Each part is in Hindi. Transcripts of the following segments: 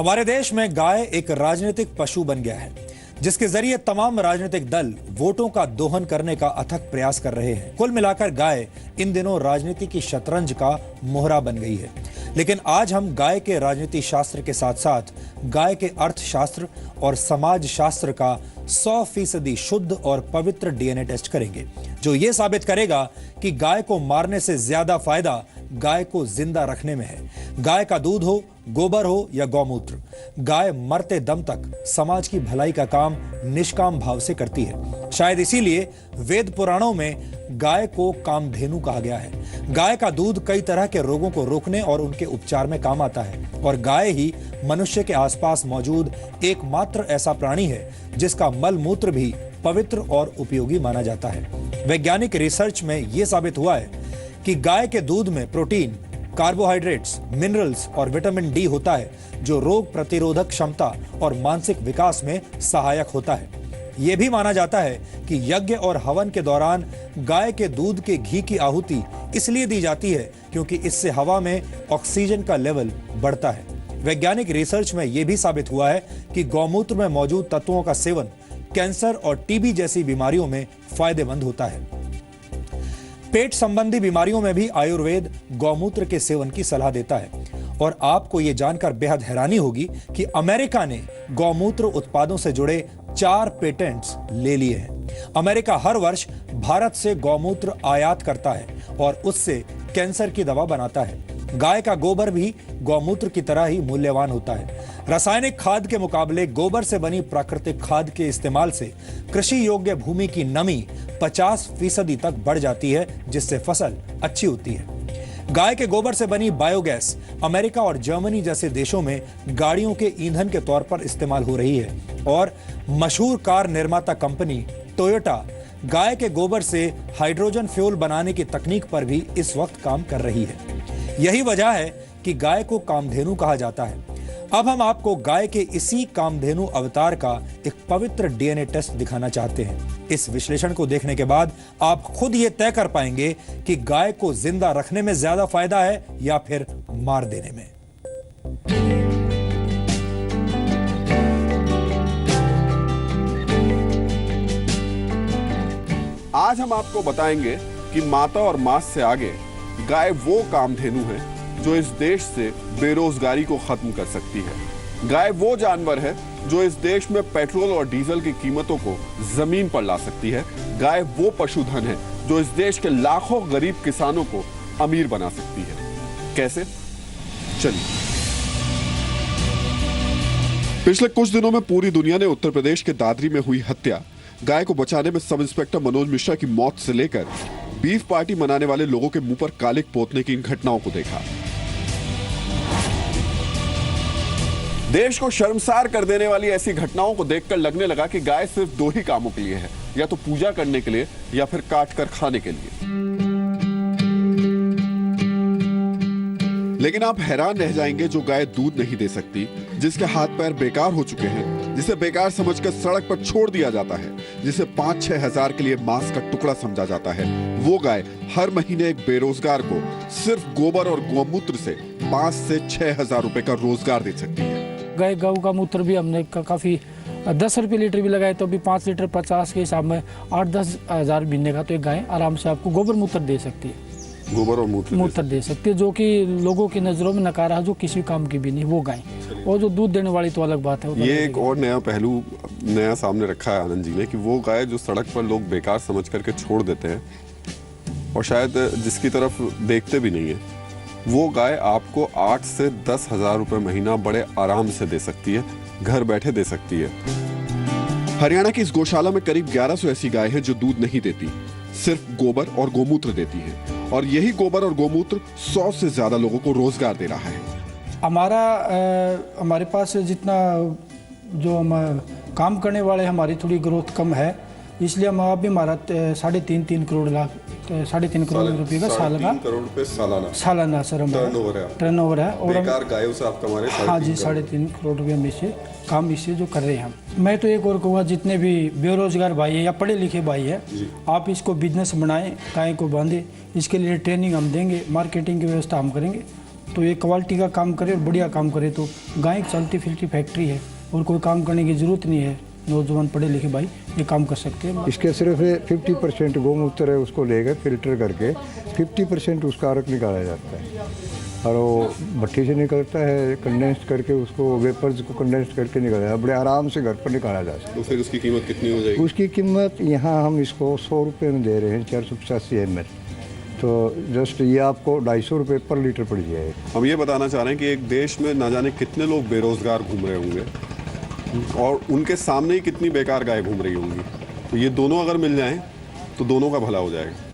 हमारे देश में गाय एक राजनीतिक पशु बन गया है, जिसके जरिए तमाम राजनीतिक दल वोटों का दोहन करने का अथक प्रयास कर रहे हैं। कुल मिलाकर गाय इन दिनों राजनीति की शतरंज का मोहरा बन गई है। लेकिन आज हम गाय के राजनीति शास्त्र के साथ साथ गाय के अर्थशास्त्र और समाज शास्त्र का 100% शुद्ध और पवित्र डीएनए टेस्ट करेंगे, जो ये साबित करेगा कि गाय को मारने से ज्यादा फायदा गाय को जिंदा रखने में है। गाय का दूध हो, गोबर हो या गौमूत्र, गाय मरते दम तक समाज की भलाई का काम निष्काम भाव से करती है। शायद इसीलिए वेद पुराणों में गाय को कामधेनु कहा गया है। गाय का दूध कई तरह के रोगों को रोकने और उनके उपचार में काम आता है, और गाय ही मनुष्य के आसपास मौजूद एकमात्र ऐसा प्राणी है जिसका मल मूत्र भी पवित्र और उपयोगी माना जाता है। वैज्ञानिक रिसर्च में यह साबित हुआ है कि गाय के दूध में प्रोटीन, कार्बोहाइड्रेट्स, मिनरल्स और विटामिन डी होता है, जो रोग प्रतिरोधक क्षमता और मानसिक विकास में सहायक होता है। यह भी माना जाता है कि यज्ञ और हवन के दौरान गाय के दूध के घी की आहुति इसलिए दी जाती है क्योंकि इससे हवा में ऑक्सीजन का लेवल बढ़ता है। वैज्ञानिक रिसर्च में यह भी साबित हुआ है कि गौमूत्र में मौजूद तत्वों का सेवन कैंसर और टीबी जैसी बीमारियों में फायदेमंद होता है। पेट संबंधी बीमारियों में भी आयुर्वेद गौमूत्र के सेवन की सलाह देता है। और आपको यह जानकर बेहद हैरानी होगी कि अमेरिका ने गौमूत्र उत्पादों से जुड़े 4 पेटेंट्स ले लिए हैं। अमेरिका हर वर्ष भारत से गौमूत्र आयात करता है और उससे कैंसर की दवा बनाता है। गाय का गोबर भी गौमूत्र की तरह ही मूल्यवान होता है। रासायनिक खाद के मुकाबले गोबर से बनी प्राकृतिक खाद के इस्तेमाल से कृषि योग्य भूमि की नमी 50% तक बढ़ जाती है, जिससे फसल अच्छी होती है। गाय के गोबर से बनी बायोगैस अमेरिका और जर्मनी जैसे देशों में गाड़ियों के ईंधन के तौर पर इस्तेमाल हो रही है, और मशहूर कार निर्माता कंपनी टोयोटा गाय के गोबर से हाइड्रोजन फ्यूल बनाने की तकनीक पर भी इस वक्त काम कर रही है। यही वजह है कि गाय को कामधेनु कहा जाता है। अब हम आपको गाय के इसी कामधेनु अवतार का एक पवित्र डीएनए टेस्ट दिखाना चाहते हैं। इस विश्लेषण को देखने के बाद आप खुद ये तय कर पाएंगे कि गाय को जिंदा रखने में ज्यादा फायदा है या फिर मार देने में। आज हम आपको बताएंगे कि माता और मांस से आगे गाय वो कामधेनु है जो इस देश से बेरोजगारी को खत्म कर सकती है। गाय वो जानवर है जो इस देश में पेट्रोल और डीजल की कीमतों को जमीन पर ला सकती है। गाय वो पशुधन है जो इस देश के लाखों गरीब किसानों को अमीर बना सकती है। कैसे? चलिए। पिछले कुछ दिनों में पूरी दुनिया ने उत्तर प्रदेश के दादरी में हुई हत्या, गाय को बचाने में सब इंस्पेक्टर मनोज मिश्रा की मौत से लेकर बीफ पार्टी मनाने वाले लोगों के मुंह पर कालिक पोतने की इन घटनाओं को देखा। देश को शर्मसार कर देने वाली ऐसी घटनाओं को देखकर लगने लगा कि गाय सिर्फ 2 ही कामों के लिए है, या तो पूजा करने के लिए या फिर काट कर खाने के लिए। लेकिन आप हैरान रह जाएंगे, जो गाय दूध नहीं दे सकती, जिसके हाथ पैर बेकार हो चुके हैं, जिसे बेकार समझकर सड़क पर छोड़ दिया जाता है, जिसे 5-6 हजार के लिए मांस का टुकड़ा समझा जाता है, वो गाय हर महीने एक बेरोजगार को सिर्फ गोबर और गौमूत्र से 5 से 6 हजार रुपए का रोजगार दे सकती है। गाय गौ का मूत्र भी हमने काफी 10 रुपये लीटर भी लगाए तो भी 5 लीटर 50 के हिसाब में 8-10 हजार महीने का तो एक गाय आराम से आपको गोबर मूत्र दे सकती है। गोबर और मूत्र दे सकती है, जो कि लोगों की नजरों में नकारा है, जो किसी काम की भी नहीं वो गाय। और जो दूध देने वाली तो अलग बात है। ये एक और नया पहलू नया सामने रखा है आनंद जी ने, कि वो गाय जो सड़क पर लोग बेकार समझ करके छोड़ देते हैं और शायद जिसकी तरफ देखते भी नहीं है, वो गाय आपको 8 से 10 हजार रुपए महीना बड़े आराम से दे सकती है, घर बैठे दे सकती है। हरियाणा की इस गौशाला में करीब 1100 ऐसी गाय हैं जो दूध नहीं देती, सिर्फ गोबर और गोमूत्र देती है, और यही गोबर और गोमूत्र 100 से ज्यादा लोगों को रोजगार दे रहा है। हमारे पास जितना जो हम काम करने वाले हमारी थोड़ी ग्रोथ कम है, इसलिए हम अभी हमारा 3.5 करोड़ रुपए का साल का 3 करोड़ रुपए सालाना सर टर्नओवर है। और बेकार गायों से आप कमा रहे हैं। हाँ जी, 3.5 करोड़ रुपए में से काम इससे जो कर रहे हैं हम। मैं तो एक और कहूँगा, जितने भी बेरोजगार भाई है या पढ़े लिखे भाई है, आप इसको बिजनेस बनाएं, गाय को बांधे, इसके लिए ट्रेनिंग हम देंगे, मार्केटिंग की व्यवस्था हम करेंगे तो ये क्वालिटी का काम करे और बढ़िया काम करे तो गाय एक चलती फिरती फैक्ट्री है और कोई काम करने की ज़रूरत नहीं है। नौजवान पढ़े लिखे भाई ये काम कर सकते हैं। इसके सिर्फ 50% गोमूत्र है, उसको लेकर फिल्टर करके 50% उसका अर्क निकाला जाता है और वो भट्टी से निकलता है, कंडेंस करके उसको वेपर्स को कंडेंस करके निकाला जाता है। बड़े आराम से घर पर निकाला जा सकता है। तो फिर उसकी कीमत कितनी हो जाएगी? उसकी कीमत यहाँ हम इसको 100 रुपये में दे रहे हैं, 485 ml। तो जस्ट ये आपको 250 रुपये पर लीटर पड़ जाएगा। हम ये बताना चाह रहे हैं कि एक देश में ना जाने कितने लोग बेरोजगार घूम रहे होंगे और उनके सामने ही कितनी बेकार गाय घूम रही होंगी। तो ये दोनों अगर मिल जाएं तो दोनों का भला हो जाएगा।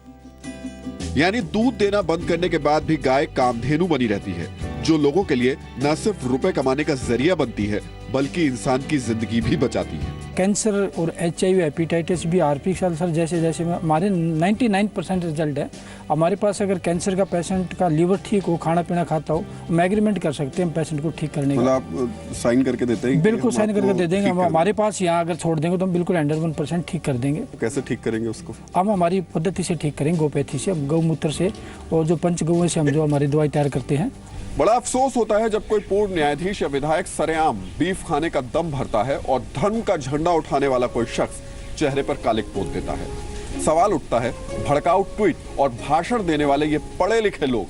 यानी दूध देना बंद करने के बाद भी गाय कामधेनु बनी रहती है, जो लोगों के लिए न सिर्फ रुपए कमाने का जरिया बनती है बल्कि इंसान की जिंदगी भी बचाती है। कैंसर और HIV, हेपेटाइटिस भी, आर्पिक अल्सर जैसे जैसे हमारे 99% रिजल्ट है। हमारे पास अगर कैंसर का पेशेंट का लीवर ठीक हो, खाना पीना खाता हो, हम एग्रीमेंट कर सकते हैं पेशेंट को ठीक करने का। मतलब आप साइन करके देते हैं? बिल्कुल साइन करके दे देंगे। हमारे पास यहाँ अगर छोड़ देंगे तो हम बिल्कुल 100% ठीक कर देंगे। कैसे ठीक करेंगे उसको? हम हमारी पद्धति से ठीक करेंगे, गोपैथी से, गौमूत्र से और जो पंचगव्य से हम जो हमारी दवाई तैयार करते हैं। बड़ा अफसोस होता है जब कोई पूर्व न्यायाधीश या विधायक सरेआम बीफ खाने का दम भरता है और धर्म का झंडा उठाने वाला कोई शख्स चेहरे पर कालिक पोत देता है। सवाल उठता है, भड़काऊ ट्वीट और भाषण देने वाले ये पढ़े लिखे लोग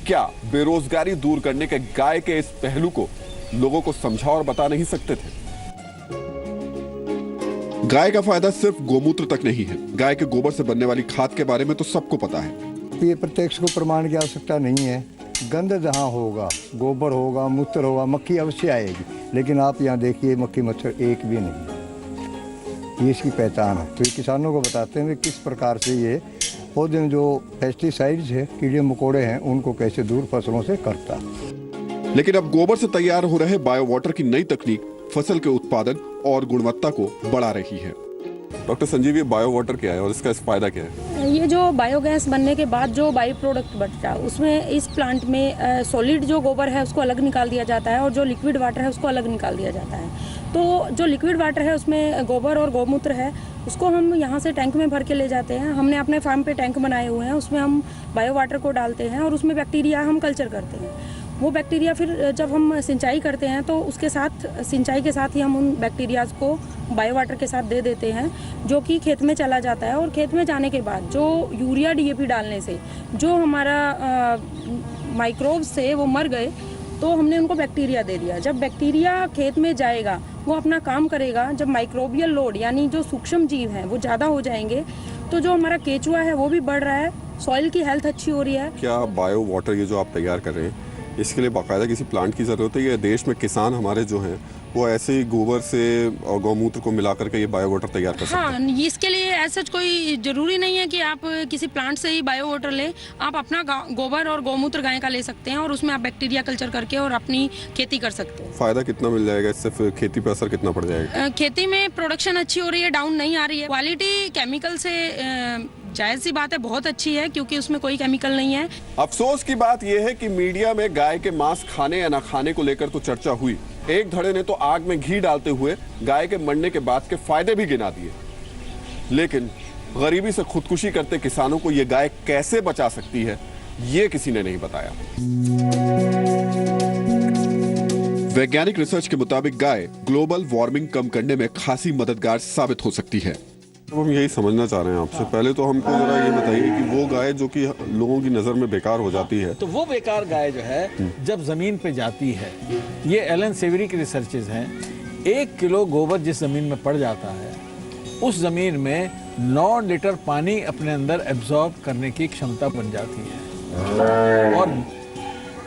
क्या बेरोजगारी दूर करने के गाय के इस पहलू को लोगों को समझा और बता नहीं सकते थे? गाय का फायदा सिर्फ गोमूत्र तक नहीं है, गाय के गोबर से बनने वाली खाद के बारे में तो सबको पता है। ये प्रत्यक्ष को प्रमाण की आवश्यकता नहीं है। गंध जहाँ होगा, गोबर होगा, मूत्र होगा, मक्खी अवश्य आएगी, लेकिन आप यहाँ देखिए मक्खी मच्छर एक भी नहीं। ये इसकी पहचान है। तो ये किसानों को बताते हैं कि किस प्रकार से ये पौधे में जो पेस्टिसाइड्स है, कीड़े मकोड़े हैं, उनको कैसे दूर फसलों से करता है। लेकिन अब गोबर से तैयार हो रहे बायो वाटर की नई तकनीक फसल के उत्पादन और गुणवत्ता को बढ़ा रही है। डॉक्टर संजीव, ये बायो वाटर क्या है और इसका फायदा क्या है? ये जो बायोगैस बनने के बाद जो बाई प्रोडक्ट बचता है उसमें इस प्लांट में सॉलिड जो गोबर है उसको अलग निकाल दिया जाता है और जो लिक्विड वाटर है उसको अलग निकाल दिया जाता है। तो जो लिक्विड वाटर है उसमें गोबर और गौमूत्र है, उसको हम यहाँ से टैंक में भर के ले जाते हैं। हमने अपने फार्म पे टैंक बनाए हुए हैं, उसमें हम बायो वाटर को डालते हैं और उसमें बैक्टीरिया हम कल्चर करते हैं। वो बैक्टीरिया फिर जब हम सिंचाई करते हैं तो उसके साथ, सिंचाई के साथ ही हम उन बैक्टीरियाज को बायो वाटर के साथ दे देते हैं, जो कि खेत में चला जाता है। और खेत में जाने के बाद जो यूरिया DAP डालने से जो हमारा माइक्रोब्स थे वो मर गए, तो हमने उनको बैक्टीरिया दे दिया। जब बैक्टीरिया खेत में जाएगा वो अपना काम करेगा। जब माइक्रोबियल लोड यानी जो सूक्ष्म जीव हैं वो ज़्यादा हो जाएंगे तो जो हमारा केचुआ है वो भी बढ़ रहा है, सॉइल की हेल्थ अच्छी हो रही है। क्या बायो वाटर ये जो आप तैयार कर रहे हैं इसके लिए बाकायदा किसी प्लांट की ज़रूरत है? ये देश में किसान हमारे जो हैं वो ऐसे ही गोबर से और गौमूत्र को मिला करके ये बायो वाटर तैयार कर सकते हैं? हाँ, इसके लिए ऐसा कोई ज़रूरी नहीं है कि आप किसी प्लांट से ही बायो वाटर लें। आप अपना गोबर और गौमूत्र गाय का ले सकते हैं और उसमें आप बैक्टीरिया कल्चर करके और अपनी खेती कर सकते हैं। फ़ायदा कितना मिल जाएगा इससे? फिर खेती पर असर कितना पड़ जाएगा? खेती में प्रोडक्शन अच्छी हो रही है, डाउन नहीं आ रही है। क्वालिटी केमिकल से जायज़ सी बात है बहुत अच्छी है क्योंकि उसमें कोई केमिकल नहीं है। अफसोस की बात यह है कि मीडिया में गाय के मांस खाने या ना खाने को लेकर तो चर्चा हुई, एक धड़े ने तो आग में घी डालते हुए गाय के मरने के बाद के फायदे भी गिना दिए, लेकिन गरीबी से खुदकुशी करते किसानों को यह गाय कैसे बचा सकती है ये किसी ने नहीं बताया। वैज्ञानिक रिसर्च के मुताबिक गाय ग्लोबल वार्मिंग कम करने में खासी मददगार साबित हो सकती है। तो हम यही समझना चाह रहे हैं आपसे। पहले तो हमको जरा ये बताइए कि वो गाय जो कि लोगों की नज़र में बेकार हो जाती है, तो वो बेकार गाय जो है जब जमीन पे जाती है, ये एलन सेवरी की रिसर्चेज हैं, 1 किलो गोबर जिस जमीन में पड़ जाता है उस जमीन में 9 लीटर पानी अपने अंदर एब्जॉर्ब करने की क्षमता बन जाती है। और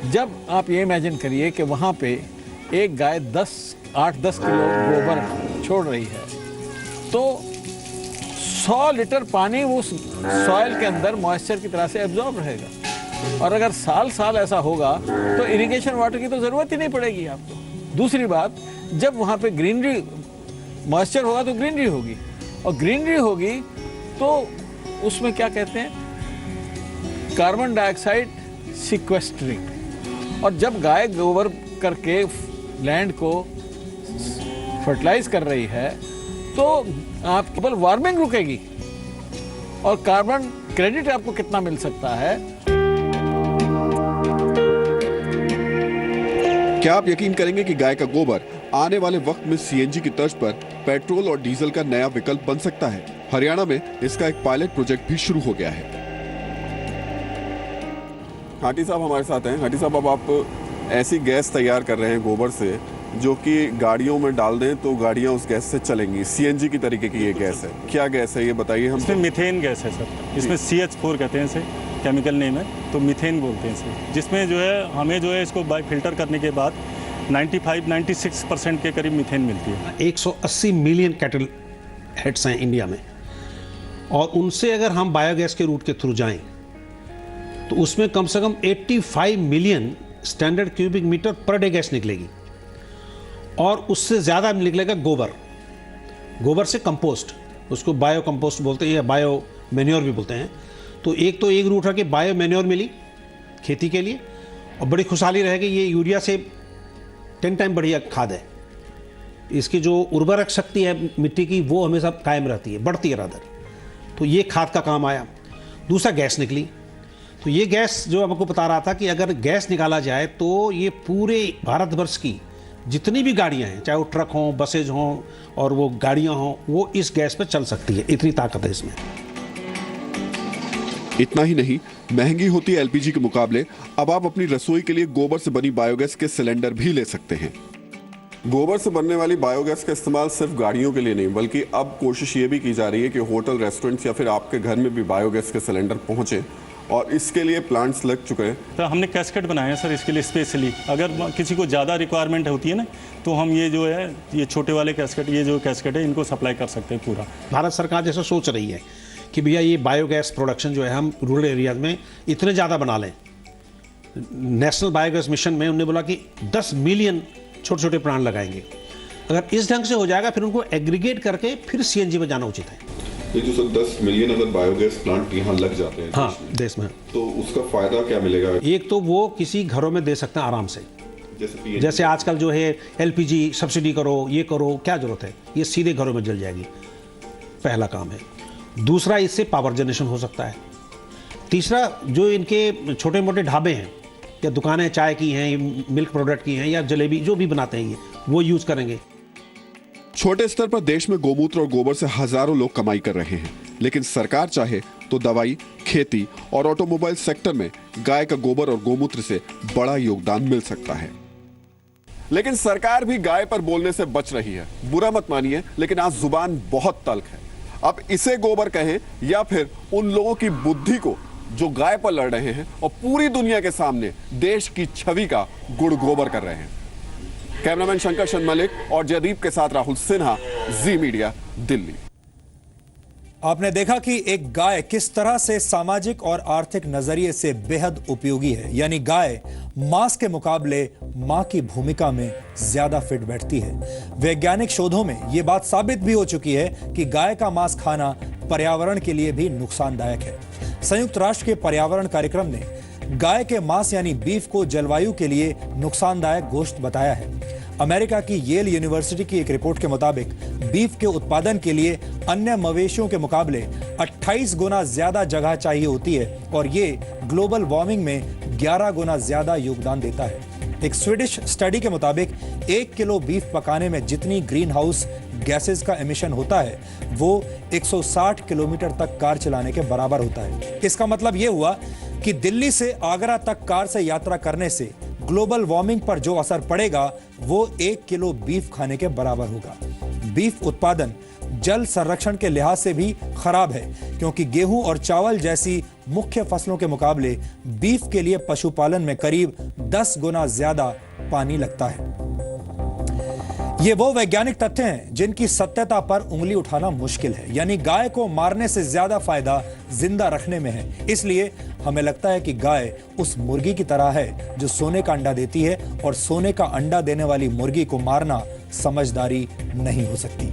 जब आप ये इमेजिन करिए कि वहाँ पे एक गाय 8-10 किलो गोबर छोड़ रही है तो 100 लीटर पानी उस सॉइल के अंदर मॉइस्चर की तरह से एब्जॉर्ब रहेगा। और अगर साल ऐसा होगा तो इरिगेशन वाटर की तो ज़रूरत ही नहीं पड़ेगी आपको। दूसरी बात, जब वहाँ पे ग्रीनरी, मॉइस्चर होगा तो ग्रीनरी होगी, और ग्रीनरी होगी तो उसमें क्या कहते हैं, कार्बन डाइऑक्साइड सिक्वेस्टरिंग। और जब गाय गोबर करके लैंड को फर्टिलाइज कर रही है तो आप केवल वार्मिंग रुकेगी और कार्बन क्रेडिट आपको कितना मिल सकता है। क्या आप यकीन करेंगे कि गाय का गोबर आने वाले वक्त में सीएनजी की तर्ज पर पेट्रोल और डीजल का नया विकल्प बन सकता है? हरियाणा में इसका एक पायलट प्रोजेक्ट भी शुरू हो गया है। हाटी साहब हमारे साथ हैं। हाटी साहब, अब आप ऐसी गैस तैयार कर रहे हैं गोबर से जो कि गाड़ियों में डाल दें तो गाड़ियां उस गैस से चलेंगी। सीएनजी की तरीके की ये गैस है, क्या गैस है ये बताइए हम। इसमें मीथेन गैस है सर, इसमें CH4 कहते हैं इसे, केमिकल नेम है, तो मीथेन बोलते हैं इसे, जिसमें जो है हमें जो है इसको फिल्टर करने के बाद 95-96% के करीब मीथेन मिलती है। 180 मिलियन कैटल हेड्स हैं इंडिया में, और उनसे अगर हम बायोगैस के रूट के थ्रू जाएं तो उसमें कम से कम 85 million standard cubic metre per day gas निकलेगी, और उससे ज़्यादा निकलेगा गोबर से कंपोस्ट, उसको बायो कंपोस्ट बोलते हैं या बायो मैन्योर भी बोलते हैं। तो एक रूट है कि बायो मैन्योर मिली खेती के लिए, और बड़ी खुशहाली रहेगी, ये यूरिया से 10 टाइम बढ़िया खाद है। इसकी जो उर्वरक शक्ति है मिट्टी की वो हमेशा कायम रहती है, बढ़ती है रादर। तो ये खाद का काम आया। दूसरा गैस निकली, तो ये गैस जो आपको बता रहा था कि अगर गैस निकाला जाए तो ये पूरे भारतवर्ष की जितनी भी गाड़ियां हैं, चाहे वो ट्रक हों, बसेज हों और वो गाड़ियां हों, वो इस गैस पर चल सकती है, इतनी ताकत है इसमें। इतना ही नहीं, महंगी होती एलपीजी के मुकाबले अब आप अपनी रसोई के लिए गोबर से बनी बायोगैस के सिलेंडर भी ले सकते हैं। गोबर से बनने वाली बायोगैस का इस्तेमाल सिर्फ गाड़ियों के लिए नहीं, बल्कि अब कोशिश ये भी की जा रही है कि होटल, रेस्टोरेंट्स या फिर आपके घर में भी बायोगैस के सिलेंडर पहुंचे, और इसके लिए प्लांट्स लग चुके हैं। तो हमने कैस्केट बनाया है सर इसके लिए स्पेशली, अगर किसी को ज़्यादा रिक्वायरमेंट होती है ना, तो हम ये जो है ये छोटे वाले कैस्केट, ये जो कैस्केट है इनको सप्लाई कर सकते हैं पूरा। भारत सरकार जैसा सोच रही है कि भैया ये बायोगैस प्रोडक्शन जो है हम रूरल एरियाज में इतने ज़्यादा बना लें। नेशनल बायोगैस मिशन में उन्होंने बोला कि 10 मिलियन छोटे छोटे प्लांट लगाएंगे। अगर इस ढंग से हो जाएगा फिर उनको एग्रीगेट करके फिर सीएनजी में जाना उचित है। ये जो 10 मिलियन अगर बायोगैस प्लांट यहाँ लग जाते हैं हाँ देश में, तो उसका फायदा क्या मिलेगा? एक तो वो किसी घरों में दे सकते हैं आराम से, जैसे आजकल जो है एलपीजी सब्सिडी करो, ये करो, क्या जरूरत है, ये सीधे घरों में जल जाएगी, पहला काम है। दूसरा, इससे पावर जनरेशन हो सकता है। तीसरा, जो इनके छोटे मोटे ढाबे हैं या दुकानें चाय की हैं, मिल्क प्रोडक्ट की हैं या जलेबी जो भी बनाते हैं, ये वो यूज करेंगे। छोटे स्तर पर देश में गोमूत्र और गोबर से हजारों लोग कमाई कर रहे हैं, लेकिन सरकार चाहे तो दवाई, खेती और ऑटोमोबाइल सेक्टर में गाय का गोबर और गोमूत्र से बड़ा योगदान मिल सकता है। लेकिन सरकार भी गाय पर बोलने से बच रही है। बुरा मत मानिए, लेकिन आज जुबान बहुत तल्ख है। अब इसे गोबर कहें या फिर उन लोगों की बुद्धि को जो गाय पर लड़ रहे हैं और पूरी दुनिया के सामने देश की छवि का गुड़ गोबर कर रहे हैं। कैमरामैन शंकर चंद मलिक और जयदीप के साथ राहुल सिन्हा, जी मीडिया, दिल्ली। आपने देखा कि एक गाय किस तरह से सामाजिक और आर्थिक नजरिए से बेहद उपयोगी है, यानी गाय मांस के मुकाबले मां की भूमिका में ज्यादा फिट बैठती है। वैज्ञानिक शोधों में यह बात साबित भी हो चुकी है कि गाय का मांस खाना पर्यावरण के लिए भी नुकसानदायक है। संयुक्त राष्ट्र के पर्यावरण कार्यक्रम ने गाय के मांस यानी बीफ को जलवायु के लिए नुकसानदायक गोश्त बताया है। अमेरिका की येल यूनिवर्सिटी की एक रिपोर्ट के मुताबिक बीफ के उत्पादन के लिए अन्य मवेशियों के मुकाबले 28 गुना ज्यादा जगह चाहिए होती है, और ये ग्लोबल वार्मिंग में 11 गुना ज्यादा योगदान देता है। एक स्वीडिश स्टडी के मुताबिक 1 किलो बीफ पकाने में जितनी ग्रीन हाउस गैसेस का एमिशन होता है वो 160 किलोमीटर तक कार चलाने के बराबर होता है। इसका मतलब यह हुआ कि दिल्ली से आगरा तक कार से यात्रा करने से ग्लोबल वार्मिंग पर जो असर पड़ेगा वो 1 किलो बीफ खाने के बराबर होगा। बीफ उत्पादन जल संरक्षण के लिहाज से भी खराब है, क्योंकि गेहूं और चावल जैसी मुख्य फसलों के मुकाबले बीफ के लिए पशुपालन में करीब 10 गुना ज्यादा पानी लगता है। ये वो वैज्ञानिक तथ्य हैं जिनकी सत्यता पर उंगली उठाना मुश्किल है, यानी गाय को मारने से ज्यादा फायदा जिंदा रखने में है। इसलिए हमें लगता है कि गाय उस मुर्गी की तरह है जो सोने का अंडा देती है, और सोने का अंडा देने वाली मुर्गी को मारना समझदारी नहीं हो सकती।